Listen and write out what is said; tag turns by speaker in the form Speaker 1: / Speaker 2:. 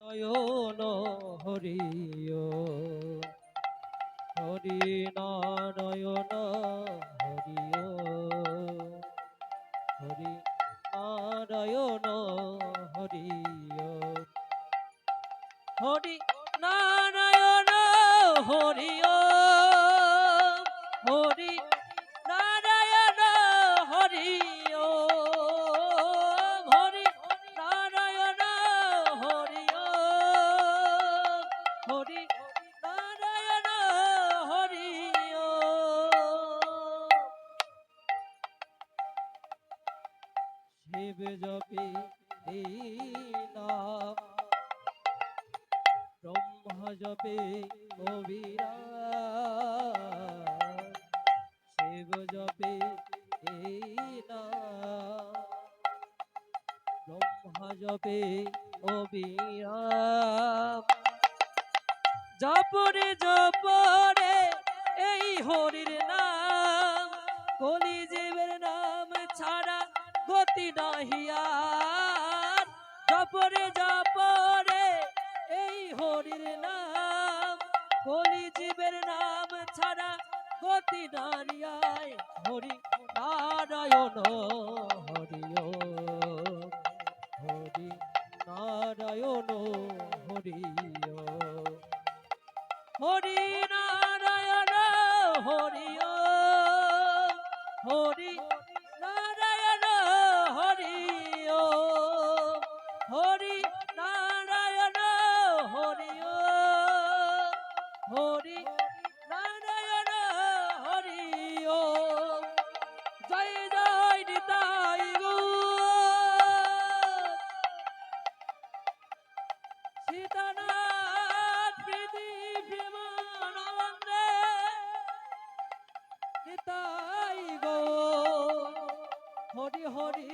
Speaker 1: নয়ন হরি হরি নারায়ণ হরি হরি নারায়ণ হরি হরি নারায়ণ হরি হরি নারায়ণ হরি হরি নারায়ণ হরি হরি নারায়ণ হরি শিব জপে এই নাম ব্রহ্মা জপে অবিরাম শিব জপে এই নাম ব্রহ্মা জপে অবিরাম জপরে জপরে এই হরির নাম কলিজীবের নাম ছাড়া গতি নাহিয়ার জপরে জপরে এই হরির নাম কলিজীবের নাম ছাড়া গতি নারিয়ায় হরি নারায়ণ হরি হরি নারায়ণ হরি হরি নারায়ণ হরি হরি নারায়ণ হরি হরি নারায়ণ হরি হরি নারায়ণ হরি জয় জয় নিতাই সীতানাথ প্রীতি প্রেমানন্দে নিতাই গো হরি হরি